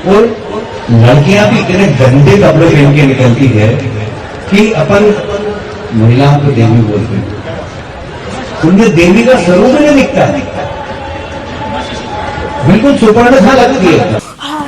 और लड़कियां भी इतने गंदे कपड़े पहन के निकलती है कि अपन महिलाओं को देवी बोलते हैं, उनमें देवी का स्वरूप नहीं दिखता, बिल्कुल सुपर्णखा लगती है।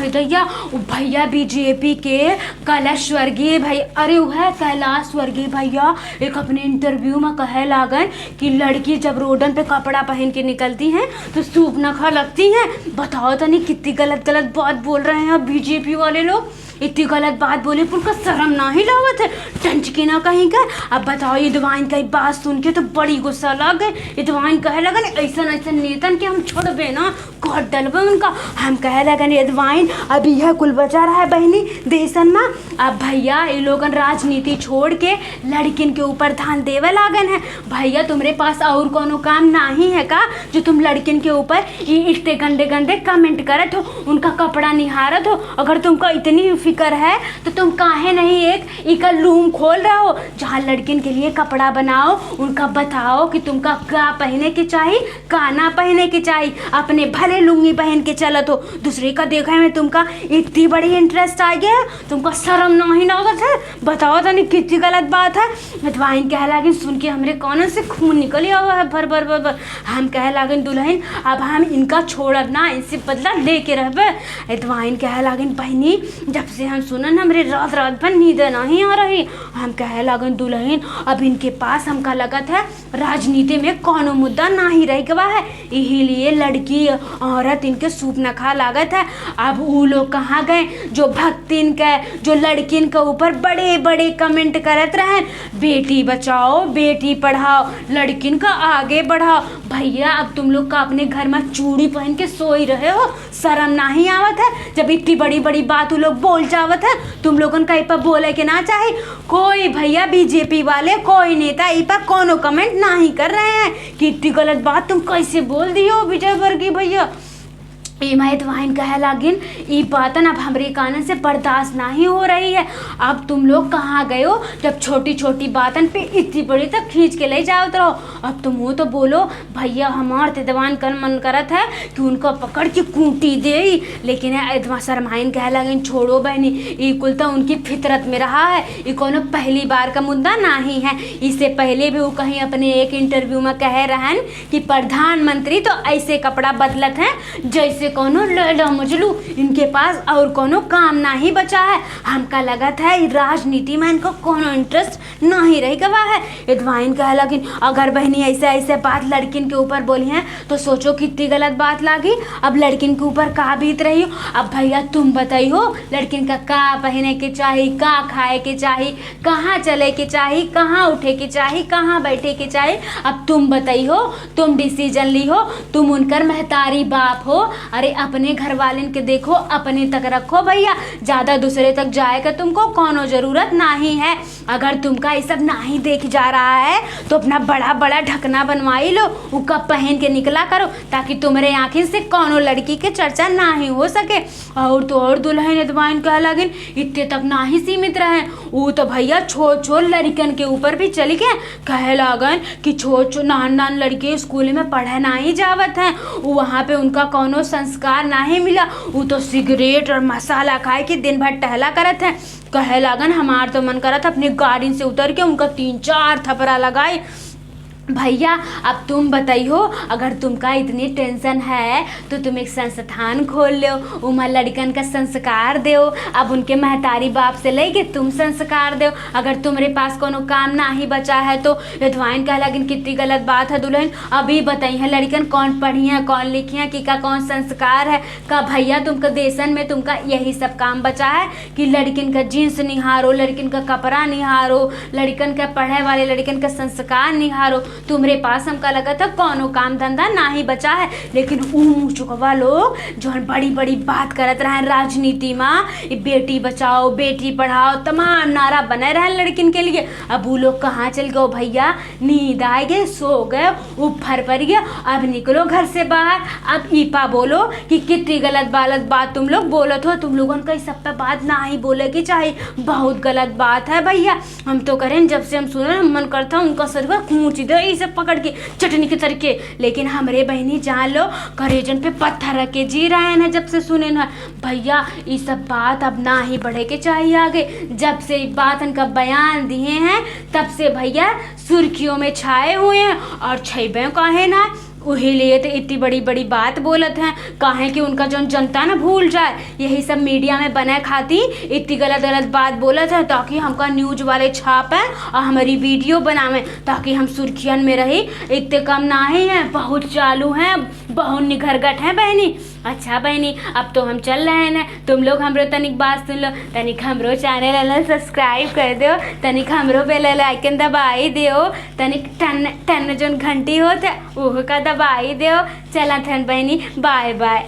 भैया भैया बीजेपी के कैलाश स्वर्गीय भाई, अरे वह कैलाश स्वर्गीय भैया एक अपने इंटरव्यू में कहे लागन कि लड़की जब रोडन पे कपड़ा पहन के निकलती हैं तो सूपनखा लगती हैं। बताओ तो नहीं कितनी गलत गलत बात बोल रहे हैं बीजेपी वाले लोग, इतनी गलत बात बोले पर उनका शर्म ना ही लागत है, टंचके ना कहीं का। अब बताओ इदवाइन का बात सुन के तो बड़ी गुस्सा लग गए। इदवाइन कहे लगन ऐसा ऐसा नेतन के हम छोड़बे ना, कोट डलबे उनका। हम कहे लगन इदवाइन अभी यह कुल बचा रहा है बहनी देशन में। अब भैया ये लोगन राजनीति छोड़ के लड़किन के ऊपर ध्यान देवे लागन है। भैया तुम्हारे पास और कोनो काम नहीं है का जो तुम लड़किन के ऊपर इतने गंदे गंदे कमेंट करत हो, उनका कपड़ा निहारत हो। अगर तुमको इतनी फिक्र है तो तुम काहे नहीं एक इका रूम खोल रहे हो जहाँ लड़किन के लिए कपड़ा बनाओ, उनका बताओ कि तुमका क्या पहने के चाहिए का ना पहने के चाहिए। अपने भले लुंगी पहन के चलत हो, दूसरे का देखा में तुमका इतनी बड़ी इंटरेस्ट आ गया, तुमका शर्म नहीं लागत है। बताओ तो नहीं कितनी गलत बात है। इतवाइन कह लागिन सुन के हमरे कौन से खून निकल हुआ है भर भर भर भर। हम कह लागिन दुल्हन अब हम इनका छोड़ब ना, इनसे बदला लेके रहबे। इतवाइन कह लागिन बहनी जब से हम सुनन हमरे रात रात भर नींद नहीं आ रही। हम कहे लागन दुल्हन अब इनके पास हमका लगत है राजनीति में कोनो मुद्दा ना ही रह गवा है, यही लिए लड़की औरत इनके सूपनखा लागत है। अब वो लोग कहाँ गए जो भक्तिन के जो लड़किन के ऊपर बड़े बड़े कमेंट करत रहे, बेटी बचाओ बेटी पढ़ाओ लड़किन का आगे बढ़ाओ। भैया अब तुम लोग का अपने घर में चूड़ी पहन के सोई रहे हो, शर्म नहीं आवत है। जब इतनी बड़ी बड़ी बात वो लोग बोल जावत है तुम लोगन का इपा बोले के ना चाहे। कोई भैया बीजेपी वाले कोई नेता इपा कोनो कमेंट नहीं कर रहे हैं कि इतनी गलत बात तुम कैसे बोल दी हो विजय वर्गीय भैया। इतवाइन कहे लागिन ये बातन अब हमरे कानन से बर्दाश्त नहीं हो रही है। अब तुम लोग कहाँ गए हो जब छोटी छोटी बातन पे इतनी बड़ी तक खींच के ले जाओ रहो। अब तुम वो तो बोलो भैया हमार इतवाइन का मन करत है कि उनको पकड़ के कूटी दे, लेकिन इतवा शर्माइन कहे लागिन छोड़ो बहनी ये कुल तो उनकी फितरत में रहा है, ये कोनो पहली बार का मुद्दा नहीं है। इससे पहले भी वो कहीं अपने एक इंटरव्यू में कहे रहन कि प्रधानमंत्री तो ऐसे कपड़ा बदलत हैं जैसे कोनो मजलू, इनके पास और कोनो काम नहीं बचा है। हमका लगत है राजनीति में इनको कोनो इंटरेस्ट नहीं रह गवा है। इतवाइन कह लगिन अगर बहनी ऐसे ऐसे बात लड़किन के ऊपर बोली हैं तो सोचो कितनी गलत बात लागी। अब लड़किन के ऊपर का बीत रही हो। अब भैया तुम बताई हो लड़किन का पहने के चाहिए, का खाए के चाहिए, कहाँ चले के चाहिए, कहाँ उठे के चाहिए, कहाँ बैठे के चाहिए। अब तुम बताई हो, तुम डिसीजन ली हो, तुम उनकर महतारी बाप हो। अरे अपने घर वालन के देखो अपने तक रखो भैया, ज़्यादा दूसरे तक जाए का तुमको कोनो ज़रूरत नहीं है। अगर तुमका ये सब नहीं देख जा रहा है तो अपना बड़ा बड़ा ढकना बनवाई लो, उसका पहन के निकला करो ताकि तुम्हारे आँखिन से कोनो लड़की के चर्चा ना ही हो सके। और तो और दुल्हन इतवाइन कह लगिन इतने तक ना ही सीमित रहे, वो तो भैया छोट छोट लड़कन के ऊपर भी चली गए। कहे लागन कि छोट छोट नान नान लड़के स्कूल में पढ़े नहीं जावत हैं, वहाँ पे उनका कोनो संस्कार नहीं मिला, वो तो सिगरेट और मसाला खाए के दिन भर टहला करत है। कहे लागन हमार तो मन करत अपनी गाड़ी से उतर के उनका 3-4 थपड़ा लगाए। भैया अब तुम बताइयो अगर तुमका इतनी टेंशन है तो तुम एक संस्थान खोल लो, उमा लड़कन का संस्कार दो। अब उनके महतारी बाप से लेके तुम संस्कार दो। अगर तुम्हारे पास कोनो काम ना ही बचा है तो इतवाइन कह लगिन कितनी गलत बात है दुल्हन। अभी बताई है लड़कन कौन पढ़ी है कौन लिखी है कि का कौन संस्कार है का। भैया तुमका देशन में तुमका यही सब काम बचा है कि लड़किन का जीन्स निहारो, लड़किन का कपड़ा निहारो, लड़कन का पढ़े वाले लड़कन का संस्कार निहारो। तुम्हारे पास हमका लगा था कोनो काम धंधा ना ही बचा है। लेकिन मुँह चुकवा लोग जो बड़ी बड़ी बात करत रहे राजनीति में, बेटी बचाओ बेटी पढ़ाओ तमाम नारा बने रहे लड़किन के लिए। अब वो लोग कहाँ चल गए भैया, नींद आ गए, सो गए, ऊपर पड़ गया। अब निकलो घर से बाहर। अब ईपा बोलो कि कितनी गलत बात तुम लोग बोलत हो। तुम लोगों को इस सब पे बात ना ही बोले की चाहिए, बहुत गलत बात है भैया। हम तो करें जब से हम सुने मन करता उनका सर कूच दे ये सब पकड़ के चटनी के तरीके। लेकिन हमरे बहनी जान लो करेजन पे पत्थर रख के जी रहे हैं जब से सुने ना भैया। ये सब बात अब ना ही बढ़े के चाहिए आगे। जब से बात इनका बयान दिए हैं तब से भैया सुर्खियों में छाए हुए हैं। और छैबे काहे ना वही लिए तो इतनी बड़ी बड़ी बात बोलत हैं काहे कि उनका जो जनता ना भूल जाए। यही सब मीडिया में बने खाती इतनी गलत गलत बात बोलत है ताकि हमका न्यूज वाले छापें और हमारी वीडियो बनावें ताकि हम सुर्खियन में रही। इतने कम ना ही हैं, बहुत चालू हैं, बहुत निखरगट हैं बहनी। अच्छा बहनी अब तो हम चल रहे हैं ना, तुम लोग हमरो तनिक बात सुन लो, तनिक हमरो चैनल सब्सक्राइब कर दो, तनिक हमरो बेल आइकन दबाई दो, तनिक टन जो घंटी होते वो का दबाई दो। चला थन बहनी, बाय बाय।